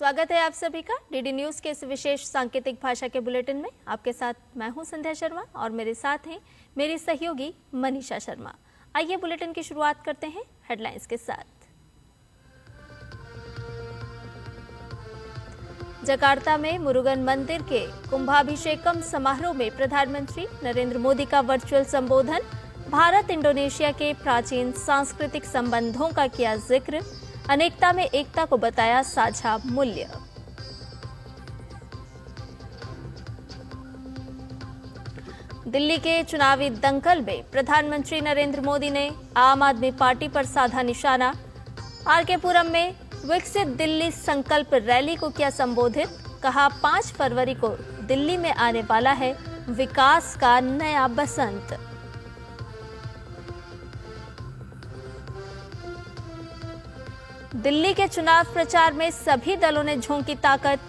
स्वागत है आप सभी का डीडी न्यूज के इस विशेष सांकेतिक भाषा के बुलेटिन में। आपके साथ मैं हूं संध्या शर्मा और मेरे साथ हैं मेरी सहयोगी मनीषा शर्मा। आइए बुलेटिन की शुरुआत करते हैं हेडलाइंस के साथ। जकार्ता में मुरुगन मंदिर के कुंभाभिषेकम समारोह में प्रधानमंत्री नरेंद्र मोदी का वर्चुअल संबोधन। भारत इंडोनेशिया के प्राचीन सांस्कृतिक संबंधों का किया जिक्र। अनेकता में एकता को बताया साझा मूल्य। दिल्ली के चुनावी दंगल में प्रधानमंत्री नरेंद्र मोदी ने आम आदमी पार्टी पर साधा निशाना। आरके पुरम में विकसित दिल्ली संकल्प रैली को किया संबोधित। कहा 5 फरवरी को दिल्ली में आने वाला है विकास का नया बसंत। दिल्ली के चुनाव प्रचार में सभी दलों ने झोंकी ताकत।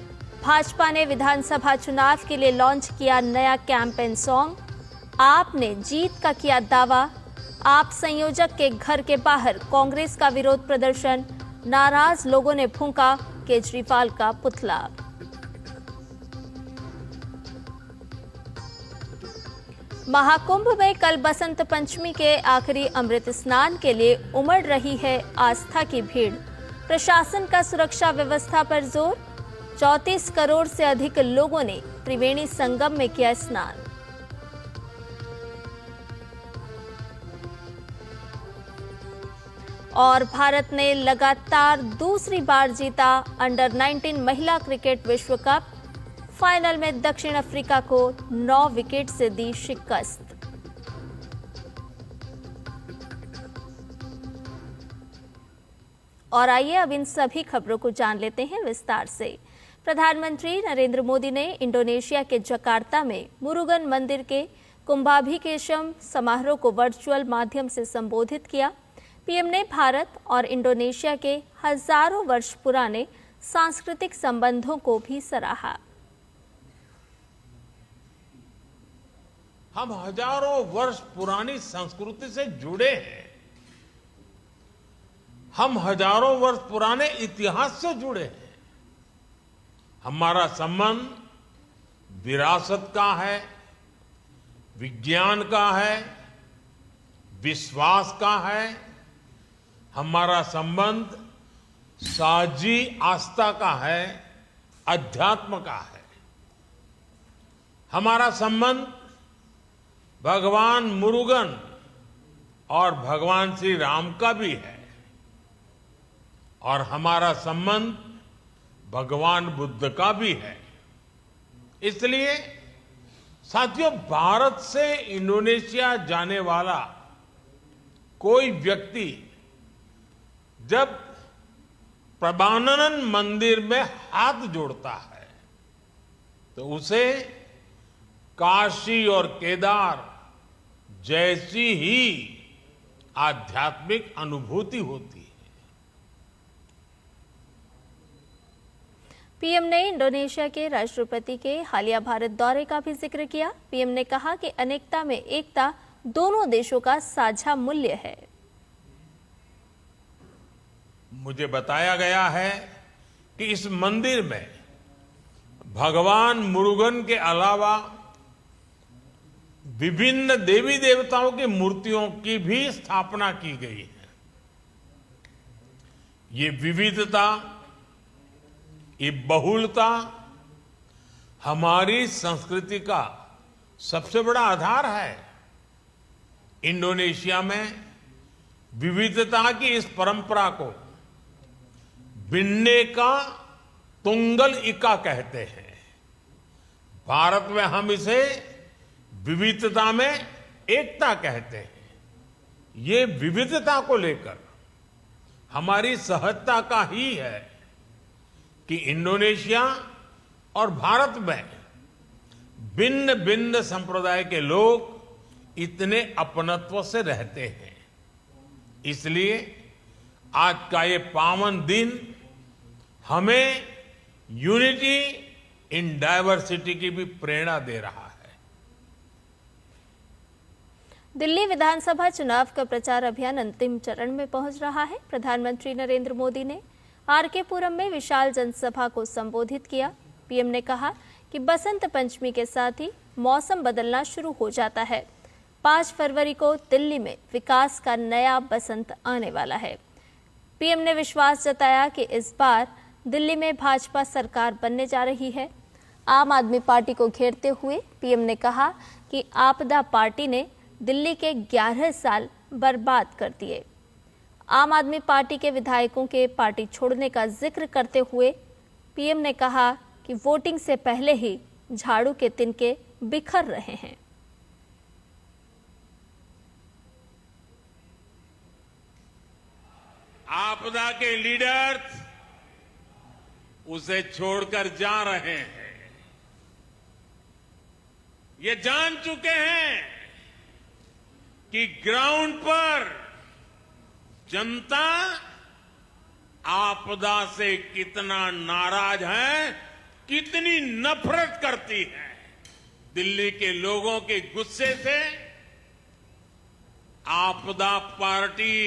भाजपा ने विधानसभा चुनाव के लिए लॉन्च किया नया कैंपेन सॉन्ग। आपने जीत का किया दावा। आप संयोजक के घर के बाहर कांग्रेस का विरोध प्रदर्शन। नाराज लोगों ने फूंका केजरीवाल का पुतला। महाकुंभ में कल बसंत पंचमी के आखिरी अमृत स्नान के लिए उमड़ रही है आस्था की भीड़। प्रशासन का सुरक्षा व्यवस्था पर जोर। 34 करोड़ से अधिक लोगों ने त्रिवेणी संगम में किया स्नान। और भारत ने लगातार दूसरी बार जीता अंडर 19 महिला क्रिकेट विश्व कप। फाइनल में दक्षिण अफ्रीका को 9 विकेट से दी शिकस्त। और आइए अब इन सभी खबरों को जान लेते हैं विस्तार से। प्रधानमंत्री नरेंद्र मोदी ने इंडोनेशिया के जकार्ता में मुरुगन मंदिर के कुंभाभिषेकम समारोह को वर्चुअल माध्यम से संबोधित किया। पीएम ने भारत और इंडोनेशिया के हजारों वर्ष पुराने सांस्कृतिक संबंधों को भी सराहा। हम हजारों वर्ष पुरानी संस्कृति से जुड़े हैं। हम हजारों वर्ष पुराने इतिहास से जुड़े हैं। हमारा संबंध विरासत का है, विज्ञान का है, विश्वास का है। हमारा संबंध साझी आस्था का है, अध्यात्म का है। हमारा संबंध भगवान मुरुगन और भगवान श्री राम का भी है। और हमारा संबंध भगवान बुद्ध का भी है। इसलिए साथियों, भारत से इंडोनेशिया जाने वाला कोई व्यक्ति जब प्रबानन मंदिर में हाथ जोड़ता है तो उसे काशी और केदार जैसी ही आध्यात्मिक अनुभूति होती है। पीएम ने इंडोनेशिया के राष्ट्रपति के हालिया भारत दौरे का भी जिक्र किया। पीएम ने कहा कि अनेकता में एकता दोनों देशों का साझा मूल्य है। मुझे बताया गया है कि इस मंदिर में भगवान मुरुगन के अलावा विभिन्न देवी देवताओं की मूर्तियों की भी स्थापना की गई है। ये विविधता, ये बहुलता हमारी संस्कृति का सबसे बड़ा आधार है। इंडोनेशिया में विविधता की इस परंपरा को बिन्नेका तुंगल इका कहते हैं। भारत में हम इसे विविधता में एकता कहते हैं। ये विविधता को लेकर हमारी सहजता का ही है कि इंडोनेशिया और भारत में भिन्न भिन्न संप्रदाय के लोग इतने अपनत्व से रहते हैं। इसलिए आज का ये पावन दिन हमें यूनिटी इन डायवर्सिटी की भी प्रेरणा दे रहा है। दिल्ली विधानसभा चुनाव का प्रचार अभियान अंतिम चरण में पहुंच रहा है। प्रधानमंत्री नरेंद्र मोदी ने आरके पुरम में विशाल जनसभा को संबोधित किया। पीएम ने कहा कि बसंत पंचमी के साथ ही मौसम बदलना शुरू हो जाता है। 5 फरवरी को दिल्ली में विकास का नया बसंत आने वाला है। पीएम ने विश्वास जताया कि इस बार दिल्ली में भाजपा सरकार बनने जा रही है। आम आदमी पार्टी को घेरते हुए पीएम ने कहा कि आपदा पार्टी ने दिल्ली के 11 साल बर्बाद कर दिए। आम आदमी पार्टी के विधायकों के पार्टी छोड़ने का जिक्र करते हुए पीएम ने कहा कि वोटिंग से पहले ही झाड़ू के तिनके बिखर रहे हैं। आपदा के लीडर्स उसे छोड़कर जा रहे हैं। ये जान चुके हैं कि ग्राउंड पर जनता आपदा से कितना नाराज है, कितनी नफरत करती है। दिल्ली के लोगों के गुस्से से आपदा पार्टी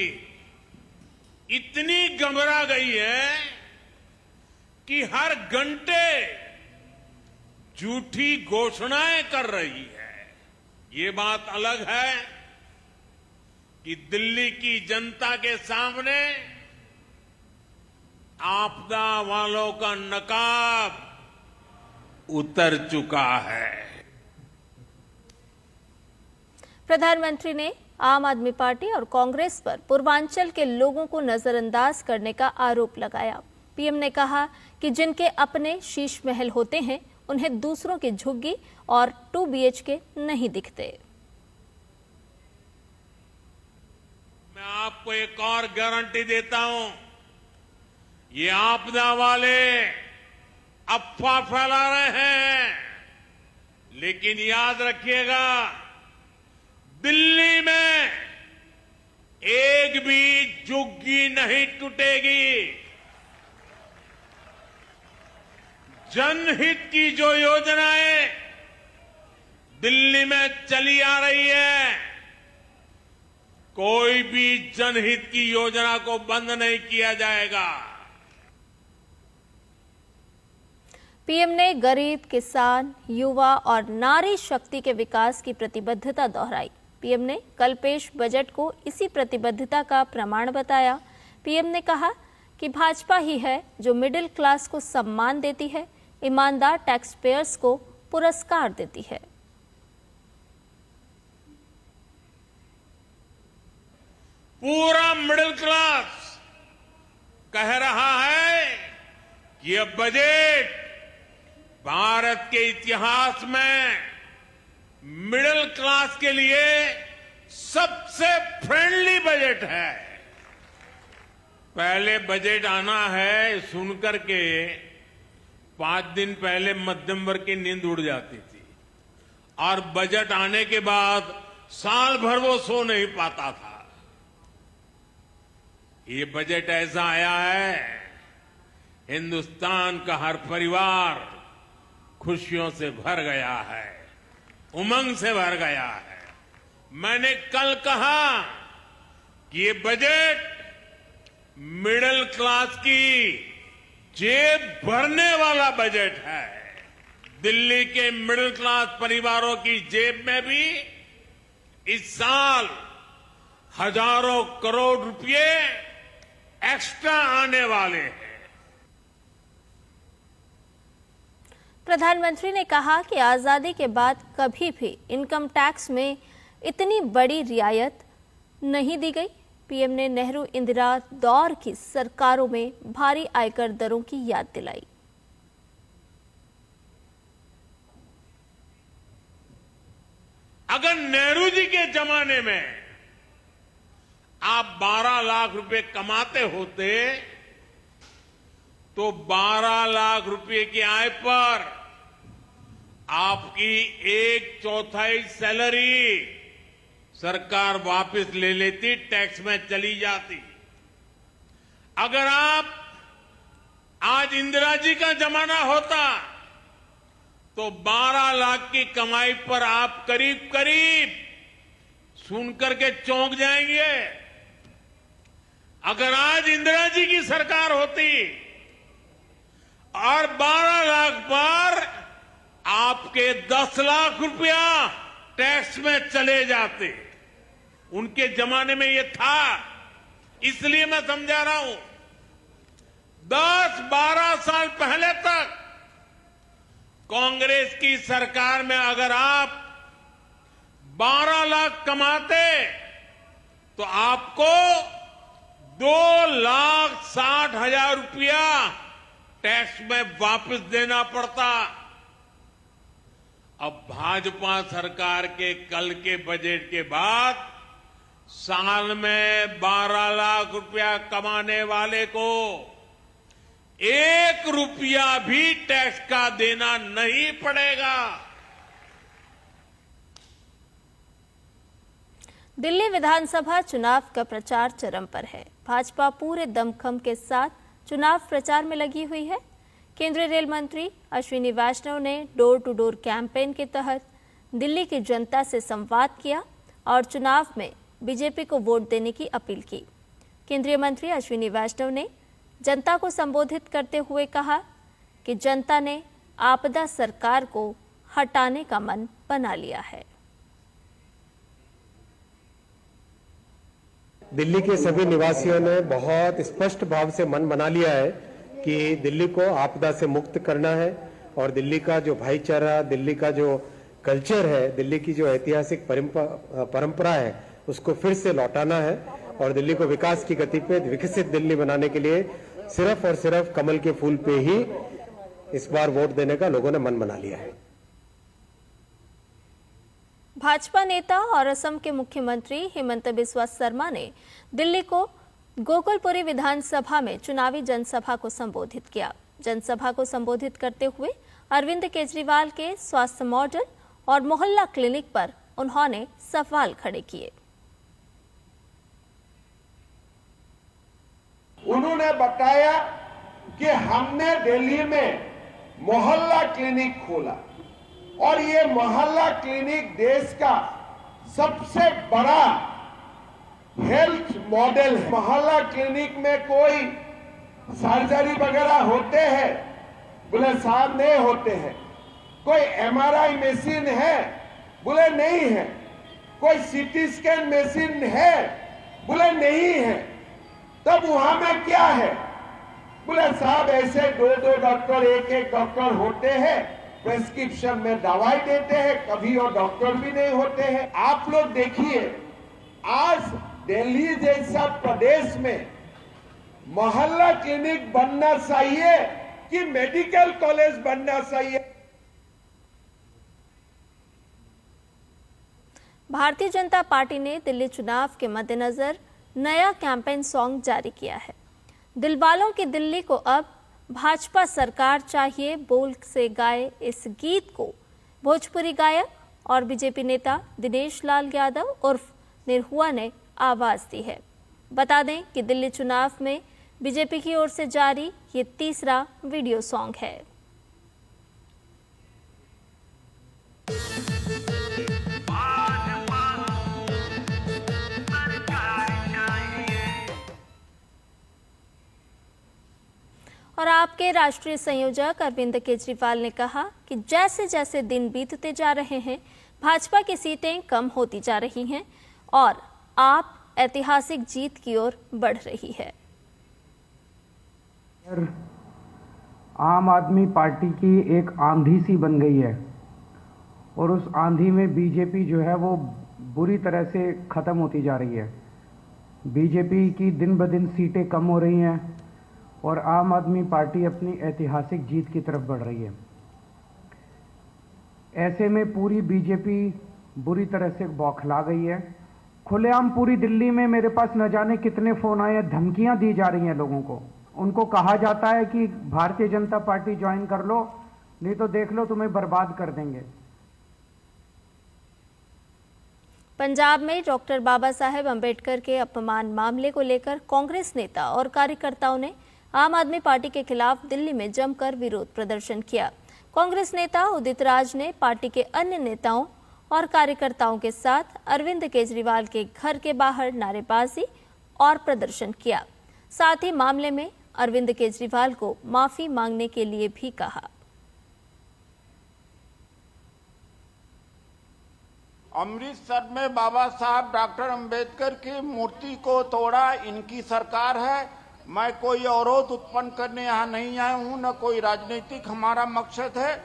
इतनी घबरा गई है कि हर घंटे झूठी घोषणाएं कर रही है। ये बात अलग है कि दिल्ली की जनता के सामने आपदा वालों का नकाब उतर चुका है। प्रधानमंत्री ने आम आदमी पार्टी और कांग्रेस पर पूर्वांचल के लोगों को नजरअंदाज करने का आरोप लगाया। पीएम ने कहा कि जिनके अपने शीश महल होते हैं उन्हें दूसरों की झुग्गी और 2 BHK नहीं दिखते। मैं आपको एक और गारंटी देता हूं, ये आपदा वाले अफवाह फैला रहे हैं, लेकिन याद रखिएगा दिल्ली में एक भी झुग्गी नहीं टूटेगी। जनहित की जो योजनाएं दिल्ली में चली आ रही है, कोई भी जनहित की योजना को बंद नहीं किया जाएगा। पीएम ने गरीब, किसान, युवा और नारी शक्ति के विकास की प्रतिबद्धता दोहराई। पीएम ने कल पेश बजट को इसी प्रतिबद्धता का प्रमाण बताया। पीएम ने कहा कि भाजपा ही है जो मिडिल क्लास को सम्मान देती है, ईमानदार टैक्स पेयर्स को पुरस्कार देती है। पूरा मिडिल क्लास कह रहा है कि यह बजट भारत के इतिहास में मिडिल क्लास के लिए सबसे फ्रेंडली बजट है। पहले बजट आना है सुनकर के 5 दिन पहले मध्यम वर्ग की नींद उड़ जाती थी, और बजट आने के बाद साल भर वो सो नहीं पाता था। ये बजट ऐसा आया है, हिंदुस्तान का हर परिवार खुशियों से भर गया है, उमंग से भर गया है। मैंने कल कहा कि ये बजट मिडिल क्लास की जेब भरने वाला बजट है। दिल्ली के मिडिल क्लास परिवारों की जेब में भी इस साल हजारों करोड़ रुपए एक्स्ट्रा आने वाले हैं। प्रधानमंत्री ने कहा कि आजादी के बाद कभी भी इनकम टैक्स में इतनी बड़ी रियायत नहीं दी गई। पीएम ने नेहरू इंदिरा दौर की सरकारों में भारी आयकर दरों की याद दिलाई। अगर नेहरू जी के जमाने में आप 12 लाख रुपए कमाते होते तो 12 लाख रुपए की आय पर आपकी 1/4 सैलरी सरकार वापस ले लेती, टैक्स में चली जाती। अगर आप आज इंदिरा जी का जमाना होता तो 12 लाख की कमाई पर आप करीब करीब सुनकर के चौंक जाएंगे। अगर आज इंदिरा जी की सरकार होती और 12 लाख पर आपके 10 लाख रुपया टैक्स में चले जाते, उनके जमाने में ये था, इसलिए मैं समझा रहा हूं। 10-12 साल पहले तक कांग्रेस की सरकार में अगर आप 12 लाख कमाते तो आपको 2,60,000 रुपया टैक्स में वापस देना पड़ता। अब भाजपा सरकार के कल के बजट के बाद साल में 12 लाख रुपया कमाने वाले को 1 रुपया भी टैक्स का देना नहीं पड़ेगा। दिल्ली विधानसभा चुनाव का प्रचार चरम पर है। भाजपा पूरे दमखम के साथ चुनाव प्रचार में लगी हुई है। केंद्रीय रेल मंत्री अश्विनी वैष्णव ने डोर टू डोर कैंपेन के तहत दिल्ली की जनता से संवाद किया और चुनाव में बीजेपी को वोट देने की अपील की। केंद्रीय मंत्री अश्विनी वैष्णव ने जनता को संबोधित करते हुए कहा कि जनता ने आपदा सरकार को हटाने का मन बना लिया है। दिल्ली के सभी निवासियों ने बहुत स्पष्ट भाव से मन बना लिया है कि दिल्ली को आपदा से मुक्त करना है और दिल्ली का जो भाईचारा, दिल्ली का जो कल्चर है, दिल्ली की जो ऐतिहासिक परंपरा है, उसको फिर से लौटाना है और दिल्ली को विकास की गति पे विकसित दिल्ली बनाने के लिए सिर्फ और सिर्फ कमल के फूल पे ही इस बार वोट देने का लोगों ने मन बना लिया है। भाजपा नेता और असम के मुख्यमंत्री हेमंत बिस्वा शर्मा ने दिल्ली को गोकुलपुरी विधानसभा में चुनावी जनसभा को संबोधित किया। जनसभा को संबोधित करते हुए अरविंद केजरीवाल के स्वास्थ्य मॉडल और मोहल्ला क्लिनिक पर उन्होंने सवाल खड़े किए। उन्होंने बताया कि हमने दिल्ली में मोहल्ला क्लिनिक खोला और ये मोहल्ला क्लिनिक देश का सबसे बड़ा हेल्थ मॉडल है। मोहल्ला क्लिनिक में कोई सर्जरी वगैरह होते हैं? बोले साहब नहीं होते हैं। कोई एमआरआई मशीन है? बोले नहीं है। कोई सीटी स्कैन मशीन है? बोले नहीं है। तब वहां में क्या है? बोले साहब ऐसे 2-2 डॉक्टर, एक-एक डॉक्टर होते हैं, प्रेस्क्रिप्शन में दवाई देते हैं, कभी वो डॉक्टर भी नहीं होते हैं। आप लोग देखिए, आज दिल्ली जैसा प्रदेश में मोहल्ला क्लिनिक बनना चाहिए कि मेडिकल कॉलेज बनना चाहिए? भारतीय जनता पार्टी ने दिल्ली चुनाव के मद्देनजर नया कैंपेन सॉन्ग जारी किया है। दिलवालों की दिल्ली को अब भाजपा सरकार चाहिए बोल से गाए इस गीत को भोजपुरी गायक और बीजेपी नेता दिनेश लाल यादव उर्फ निरहुआ ने आवाज दी है। बता दें कि दिल्ली चुनाव में बीजेपी की ओर से जारी ये तीसरा वीडियो सॉन्ग है। और आपके राष्ट्रीय संयोजक अरविंद केजरीवाल ने कहा कि जैसे जैसे दिन बीतते जा रहे हैं, भाजपा की सीटें कम होती जा रही हैं और आप ऐतिहासिक जीत की ओर बढ़ रही है। आम आदमी पार्टी की एक आंधी सी बन गई है और उस आंधी में बीजेपी जो है वो बुरी तरह से ख़त्म होती जा रही है। बीजेपी की दिन ब दिन सीटें कम हो रही हैं और आम आदमी पार्टी अपनी ऐतिहासिक जीत की तरफ बढ़ रही है। ऐसे में पूरी बीजेपी बुरी तरह से बौखला गई है। खुलेआम पूरी दिल्ली में मेरे पास न जाने कितने फ़ोन आए, धमकियां दी जा रही हैं लोगों को। उनको कहा जाता है कि भारतीय जनता पार्टी ज्वाइन कर लो, नहीं तो देख लो तुम्हें बर्बाद कर देंगे। पंजाब में डॉक्टर बाबा साहेब अंबेडकर के अपमान मामले को लेकर कांग्रेस नेता और कार्यकर्ताओं ने आम आदमी पार्टी के खिलाफ दिल्ली में जमकर विरोध प्रदर्शन किया। कांग्रेस नेता उदित राज ने पार्टी के अन्य नेताओं और कार्यकर्ताओं के साथ अरविंद केजरीवाल के घर के बाहर नारेबाजी और प्रदर्शन किया। साथ ही मामले में अरविंद केजरीवाल को माफी मांगने के लिए भी कहा। अमृतसर में बाबा साहब डॉक्टर अंबेडकर की मूर्ति को तोड़ा इनकी सरकार है। मैं कोई अवरोध उत्पन्न करने यहाँ नहीं आया हूँ, न कोई राजनीतिक हमारा मकसद है।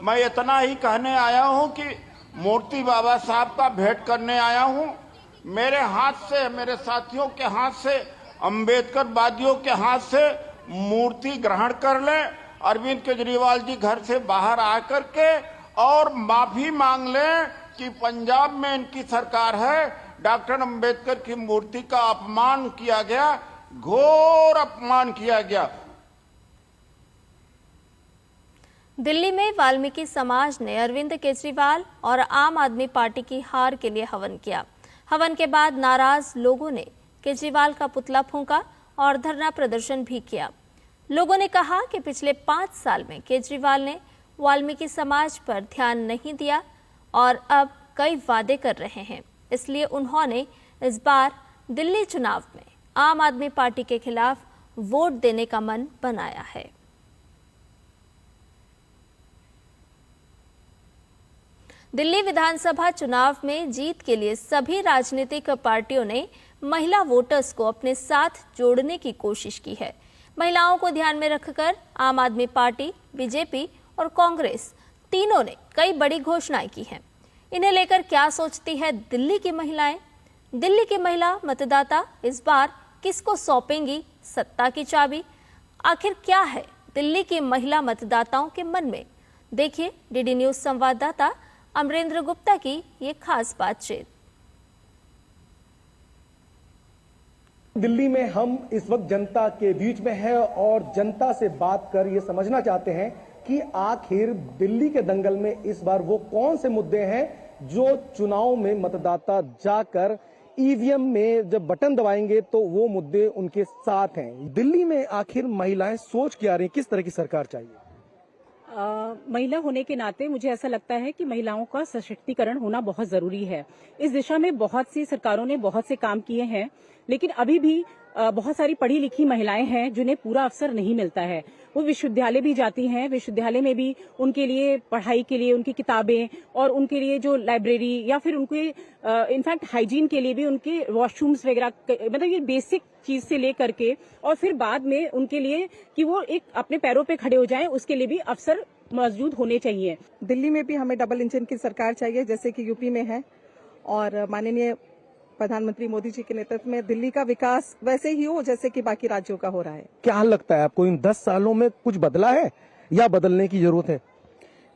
मैं इतना ही कहने आया हूँ कि मूर्ति बाबा साहब का भेंट करने आया हूँ। मेरे हाथ से, मेरे साथियों के हाथ से, अंबेडकर वादियों के हाथ से मूर्ति ग्रहण कर लें। अरविंद केजरीवाल जी घर से बाहर आकर के और माफी मांग लें कि पंजाब में इनकी सरकार है, डॉक्टर अंबेडकर की मूर्ति का अपमान किया गया, घोर अपमान किया गया। दिल्ली में वाल्मीकि समाज ने अरविंद केजरीवाल और आम आदमी पार्टी की हार के लिए हवन किया। हवन के बाद नाराज लोगों ने केजरीवाल का पुतला फूंका और धरना प्रदर्शन भी किया। लोगों ने कहा कि पिछले 5 साल में केजरीवाल ने वाल्मीकि समाज पर ध्यान नहीं दिया और अब कई वादे कर रहे हैं, इसलिए उन्होंने इस बार दिल्ली चुनाव में आम आदमी पार्टी के खिलाफ वोट देने का मन बनाया है। दिल्ली विधानसभा चुनाव में जीत के लिए सभी राजनीतिक पार्टियों ने महिला वोटर्स को अपने साथ जोड़ने की कोशिश की है। महिलाओं को ध्यान में रखकर आम आदमी पार्टी, बीजेपी और कांग्रेस तीनों ने कई बड़ी घोषणाएं की हैं। इन्हें लेकर क्या सोचती है दिल्ली की महिलाएं? दिल्ली की महिला मतदाता इस बार किसको सौंपेंगी सत्ता की चाबी? आखिर क्या है दिल्ली की महिला मतदाताओं के मन में? देखिए डीडी न्यूज संवाददाता अमरेंद्र गुप्ता की ये खास बातचीत। दिल्ली में हम इस वक्त जनता के बीच में हैं और जनता से बात कर ये समझना चाहते हैं कि आखिर दिल्ली के दंगल में इस बार वो कौन से मुद्दे हैं जो चुनाव में मतदाता जाकर ईवीएम में जब बटन दबाएंगे तो वो मुद्दे उनके साथ हैं। दिल्ली में आखिर महिलाएं सोच क्या रही, किस तरह की सरकार चाहिए? महिला होने के नाते मुझे ऐसा लगता है कि महिलाओं का सशक्तिकरण होना बहुत जरूरी है। इस दिशा में बहुत सी सरकारों ने बहुत से काम किए हैं, लेकिन अभी भी बहुत सारी पढ़ी लिखी महिलाएं हैं जिन्हें पूरा अवसर नहीं मिलता है। वो विश्वविद्यालय भी जाती हैं, विश्वविद्यालय में भी उनके लिए पढ़ाई के लिए उनकी किताबें और उनके लिए जो लाइब्रेरी या फिर उनके इनफैक्ट हाइजीन के लिए भी उनके वॉशरूम्स वगैरह, मतलब ये बेसिक चीज से लेकर के और फिर बाद में उनके लिए कि वो एक अपने पैरों पे खड़े हो जाएं, उसके लिए भी अवसर मौजूद होने चाहिए। दिल्ली में भी हमें डबल इंजन की सरकार चाहिए जैसे कि यूपी में है, और माननीय प्रधानमंत्री मोदी जी के नेतृत्व में दिल्ली का विकास वैसे ही हो जैसे कि बाकी राज्यों का हो रहा है। क्या लगता है आपको इन 10 सालों में कुछ बदला है या बदलने की जरूरत है?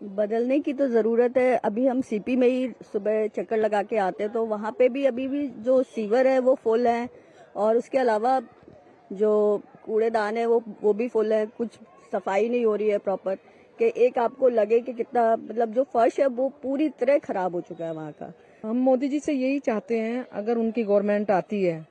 बदलने की तो जरूरत है। अभी हम सीपी में ही सुबह चक्कर लगा के आते हैं तो वहाँ पे भी अभी भी जो सीवर है वो फुल है और उसके अलावा जो कूड़ेदान है वो भी फुल है। कुछ सफाई नहीं हो रही है प्रॉपर, कि एक आपको लगे कि कितना, मतलब जो फर्श है वो पूरी तरह खराब हो चुका है वहाँ का। हम मोदी जी से यही चाहते हैं, अगर उनकी गवर्नमेंट आती है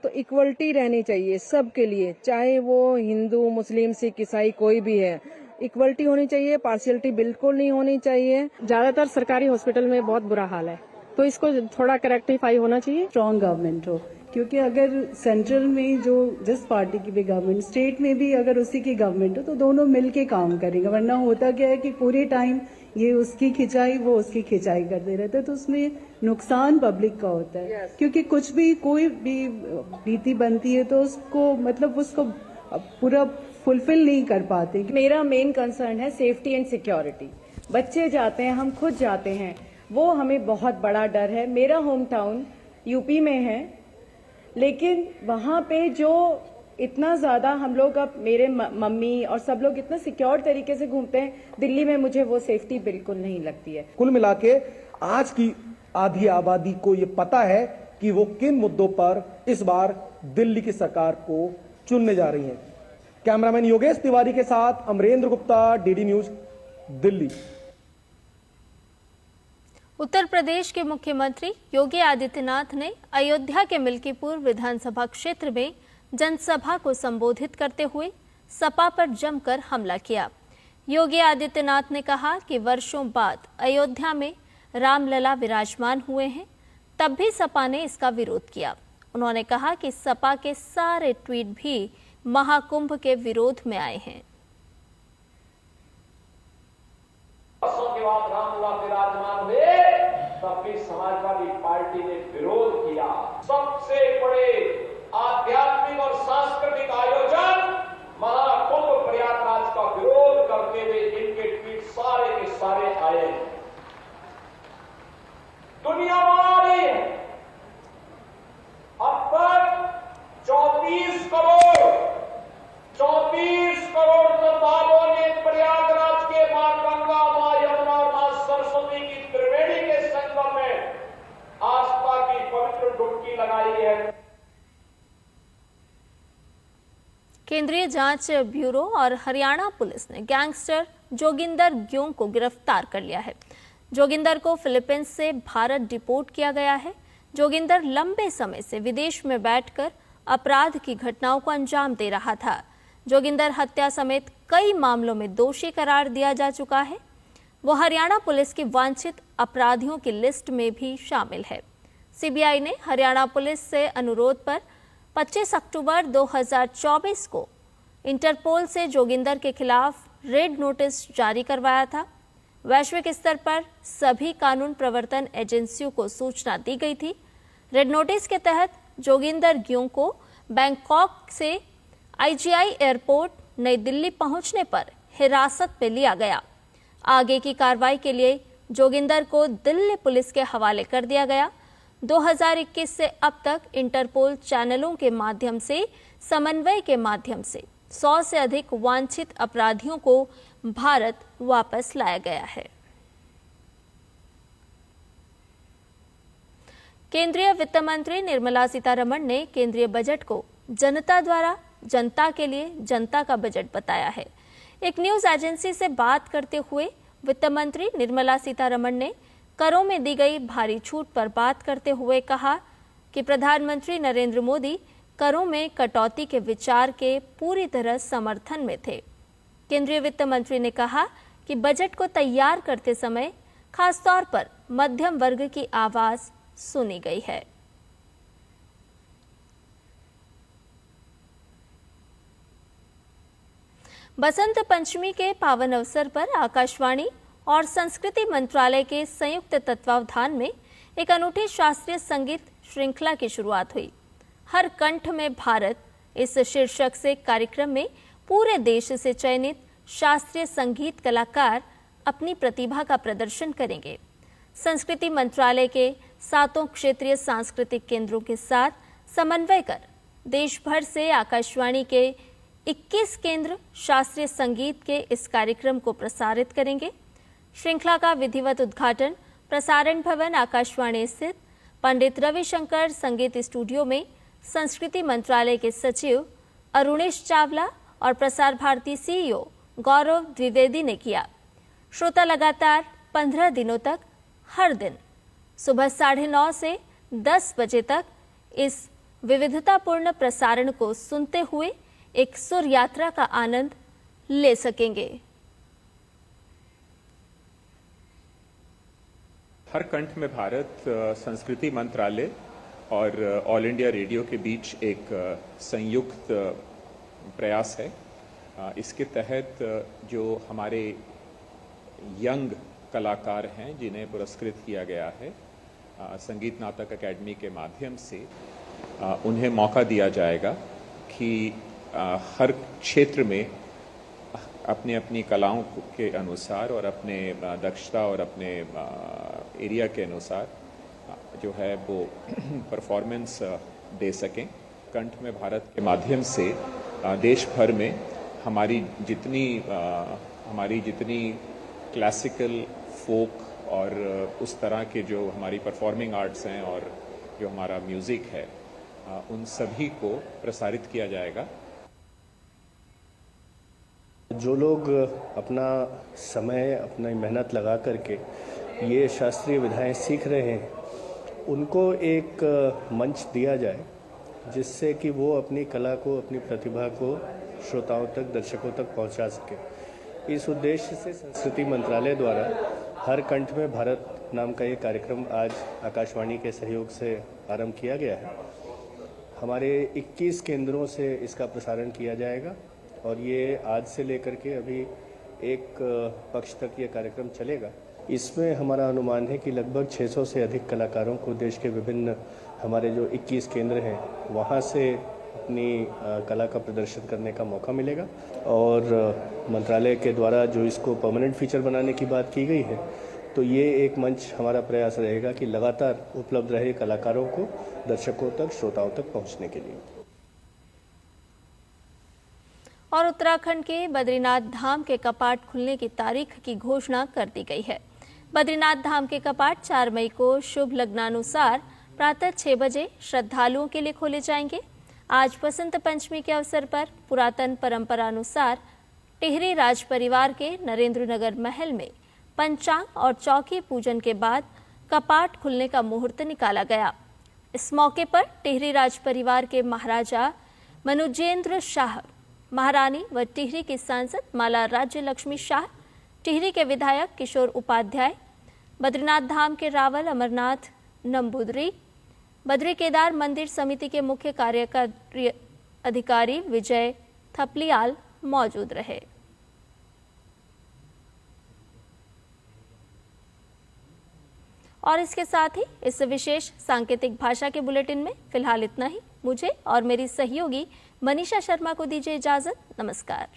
तो इक्वलिटी रहनी चाहिए सबके लिए, चाहे वो हिंदू, मुस्लिम, सिख, ईसाई कोई भी है, इक्वलिटी होनी चाहिए, पार्शियलिटी बिल्कुल नहीं होनी चाहिए। ज्यादातर सरकारी हॉस्पिटल में बहुत बुरा हाल है, तो इसको थोड़ा करेक्टिफाई होना चाहिए। स्ट्रॉन्ग गवर्नमेंट हो, क्योंकि अगर सेंट्रल में जो जिस पार्टी की भी गवर्नमेंट, स्टेट में भी अगर उसी की गवर्नमेंट हो तो दोनों मिलके काम करेंगे। वरना होता क्या है कि पूरे टाइम ये उसकी खिंचाई वो उसकी खिंचाई करते रहते हैं, तो उसमें नुकसान पब्लिक का होता है। क्योंकि कुछ भी कोई भी नीति बनती है तो उसको मतलब उसको पूरा फुलफिल नहीं कर पाते। मेरा मेन कंसर्न है सेफ्टी एंड सिक्योरिटी। बच्चे जाते हैं, हम खुद जाते हैं, वो हमें बहुत बड़ा डर है। मेरा होम टाउन यूपी में है, लेकिन वहाँ पे जो इतना ज्यादा हम लोग, अब मेरे मम्मी और सब लोग इतना सिक्योर तरीके से घूमते हैं, दिल्ली में मुझे वो सेफ्टी बिल्कुल नहीं लगती है। कुल मिला के आज की आधी आबादी को ये पता है कि वो किन मुद्दों पर इस बार दिल्ली की सरकार को चुनने जा रही है। कैमरामैन योगेश तिवारी के साथ अमरेंद्र गुप्ता, डीडी न्यूज, दिल्ली। उत्तर प्रदेश के मुख्यमंत्री योगी आदित्यनाथ ने अयोध्या के मिल्कीपुर विधानसभा क्षेत्र में जनसभा को संबोधित करते हुए सपा पर जमकर हमला किया। योगी आदित्यनाथ ने कहा कि वर्षों बाद अयोध्या में रामलला विराजमान हुए हैं, तब भी सपा ने इसका विरोध किया। उन्होंने कहा कि सपा के सारे ट्वीट भी महाकुंभ के विरोध में आए हैं। वर्षों के बाद रामलीला विराजमान हुए, तब भी समाजवादी पार्टी ने विरोध किया। सबसे बड़े आध्यात्मिक और सांस्कृतिक आयोजन महाकुंभ प्रयागराज का विरोध करते हुए इनके ट्वीट सारे के सारे आए। दुनिया बना रही है। अब तक 34 करोड़ श्रद्धालुओं ने प्रयागराज के मां गंगा, मां यमुना और मां सरस्वती की त्रिवेणी के संगम में आस्था की पवित्र डुबकी लगाई है। केंद्रीय जांच ब्यूरो और हरियाणा पुलिस ने गैंगस्टर जोगिंदर ग्योंग को गिरफ्तार कर लिया है। जोगिंदर को फिलीपींस से भारत डिपोर्ट किया गया है। जोगिंदर लंबे समय से विदेश में बैठकर अपराध की घटनाओं को अंजाम दे रहा था। जोगिंदर हत्या समेत कई मामलों में दोषी करार दिया जा चुका है। वो हरियाणा पुलिस की वांछित अपराधियों की लिस्ट में भी शामिल है। सीबीआई ने हरियाणा पुलिस से अनुरोध पर 25 अक्टूबर 2024 को इंटरपोल से जोगिंदर के खिलाफ रेड नोटिस जारी करवाया था। वैश्विक स्तर पर सभी कानून प्रवर्तन एजेंसियों को सूचना दी गई थी। रेड नोटिस के तहत जोगिंदर ग्योंग को बैंकॉक से आईजीआई एयरपोर्ट नई दिल्ली पहुंचने पर हिरासत में लिया गया। आगे की कार्रवाई के लिए जोगिंदर को दिल्ली पुलिस के हवाले कर दिया गया। 2021 से अब तक इंटरपोल चैनलों के माध्यम से समन्वय के माध्यम से 100 से अधिक वांछित अपराधियों को भारत वापस लाया गया है। केंद्रीय वित्त मंत्री निर्मला सीतारमण ने केंद्रीय बजट को जनता द्वारा जनता के लिए जनता का बजट बताया है। एक न्यूज एजेंसी से बात करते हुए वित्त मंत्री निर्मला सीतारमण ने करों में दी गई भारी छूट पर बात करते हुए कहा कि प्रधानमंत्री नरेंद्र मोदी करों में कटौती के विचार के पूरी तरह समर्थन में थे। केंद्रीय वित्त मंत्री ने कहा कि बजट को तैयार करते समय खासतौर पर मध्यम वर्ग की आवाज सुनी गई है। बसंत पंचमी के पावन अवसर पर आकाशवाणी और संस्कृति मंत्रालय के संयुक्त तत्वावधान में एक अनूठी शास्त्रीय संगीत श्रृंखला की शुरुआत हुई। हर कंठ में भारत इस शीर्षक से कार्यक्रम में पूरे देश से चयनित शास्त्रीय संगीत कलाकार अपनी प्रतिभा का प्रदर्शन करेंगे। संस्कृति मंत्रालय के 7 क्षेत्रीय सांस्कृतिक केंद्रों के साथ समन्वय कर देश भर से आकाशवाणी के 21 केंद्र शास्त्रीय संगीत के इस कार्यक्रम को प्रसारित करेंगे। श्रृंखला का विधिवत उद्घाटन प्रसारण भवन आकाशवाणी स्थित पंडित रविशंकर संगीत स्टूडियो में संस्कृति मंत्रालय के सचिव अरुणेश चावला और प्रसार भारती सीईओ गौरव द्विवेदी ने किया। श्रोता लगातार 15 दिनों तक हर दिन सुबह 9:30 से 10 बजे तक इस विविधतापूर्ण प्रसारण को सुनते हुए एक सुर यात्रा का आनंद ले सकेंगे। हर कंठ में भारत संस्कृति मंत्रालय और ऑल इंडिया रेडियो के बीच एक संयुक्त प्रयास है। इसके तहत जो हमारे यंग कलाकार हैं जिन्हें पुरस्कृत किया गया है संगीत नाटक अकेडमी के माध्यम से, उन्हें मौका दिया जाएगा कि हर क्षेत्र में अपनी अपनी कलाओं के अनुसार और अपने दक्षता और अपने एरिया के अनुसार जो है वो परफॉर्मेंस दे सकें। कंठ में भारत के माध्यम से देश भर में हमारी जितनी क्लासिकल, फोक और उस तरह के जो हमारी परफॉर्मिंग आर्ट्स हैं और जो हमारा म्यूज़िक है, उन सभी को प्रसारित किया जाएगा। जो लोग अपना समय, अपनी मेहनत लगा करके ये शास्त्रीय विधाएं सीख रहे हैं, उनको एक मंच दिया जाए जिससे कि वो अपनी कला को, अपनी प्रतिभा को श्रोताओं तक, दर्शकों तक पहुंचा सके। इस उद्देश्य से संस्कृति मंत्रालय द्वारा हर कंठ में भारत नाम का ये कार्यक्रम आज आकाशवाणी के सहयोग से आरंभ किया गया है हमारे 21 केंद्रों से इसका प्रसारण किया जाएगा और ये आज से लेकर के अभी एक पक्ष तक ये कार्यक्रम चलेगा। इसमें हमारा अनुमान है कि लगभग 600 से अधिक कलाकारों को देश के विभिन्न हमारे जो 21 केंद्र हैं वहाँ से अपनी कला का प्रदर्शन करने का मौका मिलेगा और मंत्रालय के द्वारा जो इसको परमानेंट फीचर बनाने की बात की गई है तो ये एक मंच हमारा प्रयास रहेगा कि लगातार उपलब्ध रहे कलाकारों को दर्शकों तक, श्रोताओं तक पहुंचने के लिए। और उत्तराखंड के बद्रीनाथ धाम के कपाट खुलने की तारीख की घोषणा कर दी गई है। बद्रीनाथ धाम के कपाट 4 मई को शुभ लग्नानुसार प्रातः 6 बजे श्रद्धालुओं के लिए खोले जाएंगे। आज बसंत पंचमी के अवसर पर पुरातन परंपरानुसार टिहरी राज परिवार के नरेंद्रनगर महल में पंचांग और चौकी पूजन के बाद कपाट खुलने का मुहूर्त निकाला गया। इस मौके पर टिहरी राज परिवार के महाराजा मनुजेंद्र शाह, महारानी व टिहरी की सांसद माला राज्य लक्ष्मी शाह, टिहरी के विधायक किशोर उपाध्याय, बद्रीनाथ धाम के रावल अमरनाथ नंबूदरी, बद्री केदार मंदिर समिति के मुख्य कार्यकारी अधिकारी विजय थपलियाल मौजूद रहे। और इसके साथ ही इस विशेष सांकेतिक भाषा के बुलेटिन में फिलहाल इतना ही। मुझे और मेरी सहयोगी मनीषा शर्मा को दीजिए इजाजत। नमस्कार।